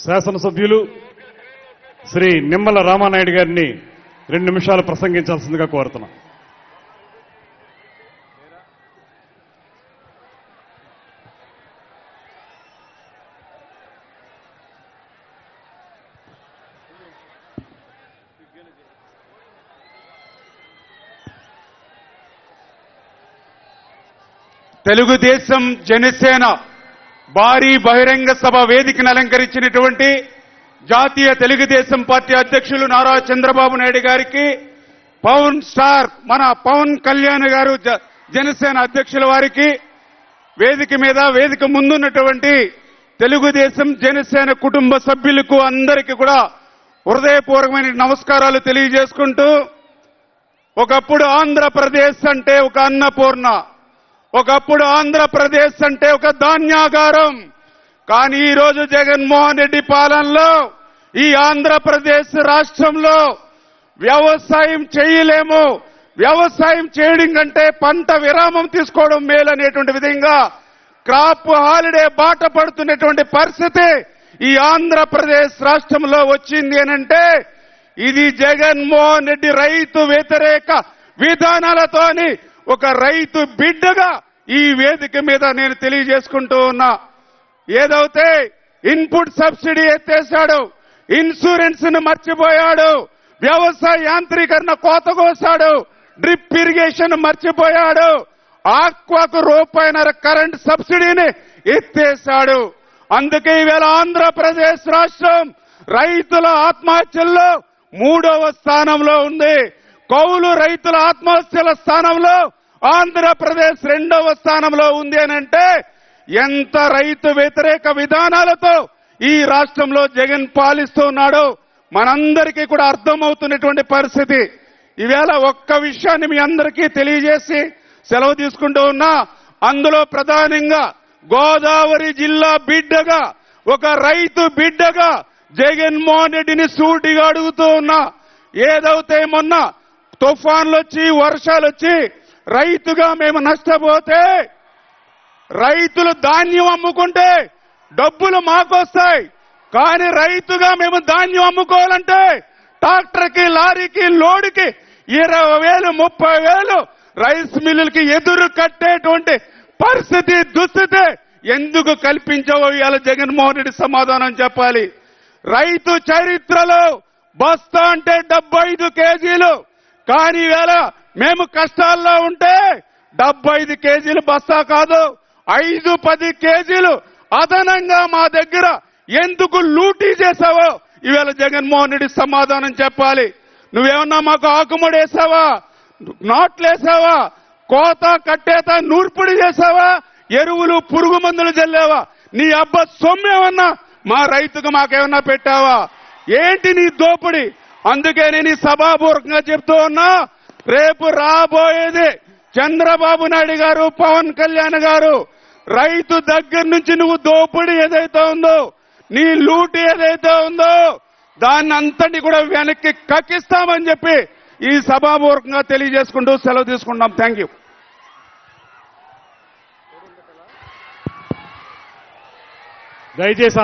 శాసనసభ్యులు శ్రీ నిమ్మల రామానాయుడు గారిని 2 నిమిషాలు ప్రసంగించాల్సిందిగా కోరుతున్నాం. తెలుగుదేశం జనసేన భారీ బహిరంగ సభ వేదికను అలంకరించినటువంటి జాతీయ తెలుగుదేశం పార్టీ అధ్యక్షులు నారా చంద్రబాబు నాయుడు గారికి, పవన్ స్టార్ మన పవన్ కళ్యాణ్ గారు జనసేన అధ్యక్షుల వారికి, వేదిక ముందున్నటువంటి తెలుగుదేశం జనసేన కుటుంబ సభ్యులకు అందరికీ కూడా హృదయపూర్వకమైన నమస్కారాలు తెలియజేసుకుంటూ, ఒకప్పుడు ఆంధ్రప్రదేశ్ అంటే ఒక అన్నపూర్ణ, ఒకప్పుడు ఆంధ్రప్రదేశ్ అంటే ఒక ధాన్యాగారం. కానీ ఈ రోజు జగన్మోహన్ రెడ్డి పాలనలో ఈ ఆంధ్రప్రదేశ్ రాష్ట్రంలో వ్యవసాయం చేయలేము, వ్యవసాయం చేయడం కంటే పంట విరామం తీసుకోవడం మేలనేటువంటి విధంగా క్రాప్ హాలిడే బాట పడుతున్నటువంటి పరిస్థితి ఈ ఆంధ్రప్రదేశ్ రాష్ట్రంలో వచ్చింది అనంటే ఇది జగన్మోహన్ రెడ్డి రైతు వ్యతిరేక విధానాలతోని ఒక రైతు బిడ్డగా ఈ వేదిక మీద నేను తెలియజేసుకుంటూ ఉన్నా. ఏదైతే ఇన్పుట్ సబ్సిడీ ఎత్తేశాడు, ఇన్సూరెన్స్ ను మర్చిపోయాడు, వ్యవసాయ యాంత్రీకరణ కోత కోసాడు, డ్రిప్ ఇరిగేషన్ మర్చిపోయాడు, ఆక్వాకు ₹1.5 కరెంట్ సబ్సిడీని ఎత్తేశాడు. అందుకే ఈవేళ ఆంధ్రప్రదేశ్ రాష్ట్రం రైతుల ఆత్మహత్యల్లో 3వ స్థానంలో ఉంది. కౌలు రైతుల ఆత్మహత్యల స్థానంలో ఆంధ్రప్రదేశ్ 2వ స్థానంలో ఉంది అనంటే ఎంత రైతు వ్యతిరేక విధానాలతో ఈ రాష్ట్రంలో జగన్ పాలిస్తున్నాడో మనందరికీ కూడా అర్థమవుతున్నటువంటి పరిస్థితి. ఈవేళ ఒక్క విషయాన్ని మీ అందరికీ తెలియజేసి సెలవు తీసుకుంటూ ఉన్నా. అందులో ప్రధానంగా గోదావరి జిల్లా బిడ్డగా, ఒక రైతు బిడ్డగా జగన్మోహన్ రెడ్డిని సూటిగా అడుగుతూ ఉన్నా. ఏదైతే మొన్న తుఫాన్లు వచ్చి వర్షాలు వచ్చి రైతుగా మేము నష్టపోతే, రైతులు ధాన్యం అమ్ముకుంటే డబ్బులు మాకొస్తాయి, కానీ రైతుగా మేము ధాన్యం అమ్ముకోవాలంటే ట్రాక్టర్కి లారీకి లోడుకి 20,000 30,000 రైస్ మిల్లులకి ఎదురు కట్టేటువంటి పరిస్థితి దుస్థితి ఎందుకు కల్పించావో ఇవాళ జగన్మోహన్ రెడ్డి సమాధానం చెప్పాలి. రైతు చరిత్రలో బస్తా అంటే 75 కేజీలు, కానీ ఈవేళ మేము కష్టాల్లో ఉంటే 75 కేజీలు బస్తా కాదు, 5-10 కేజీలు అదనంగా మా దగ్గర ఎందుకు లూటీ చేశావో ఈవేళ జగన్మోహన్ రెడ్డి సమాధానం చెప్పాలి. నువ్వేమన్నా మాకు ఆకుముడేసావా, నాట్లేసావా, కోత కట్టేత నూర్పిడి చేసావా, ఎరువులు పురుగు మందులు జల్లావా, నీ అబ్బ సొమ్మేమన్నా మా రైతుకు మాకేమన్నా పెట్టావా? ఏంటి నీ దోపిడి? అందుకే నేను ఈ సభాపూర్వకంగా చెప్తూ ఉన్నా, రేపు రాబోయేది చంద్రబాబు నాయుడు గారు, పవన్ కళ్యాణ్ గారు, రైతు దగ్గర నుంచి నువ్వు దోపిడి ఏదైతే ఉందో, నీ లూటి ఏదైతే ఉందో దాన్ని అంతటి కూడా వెనక్కి కక్కిస్తామని చెప్పి ఈ సభాపూర్వకంగా తెలియజేసుకుంటూ సెలవు తీసుకుంటాం. Thank you. దయచేసి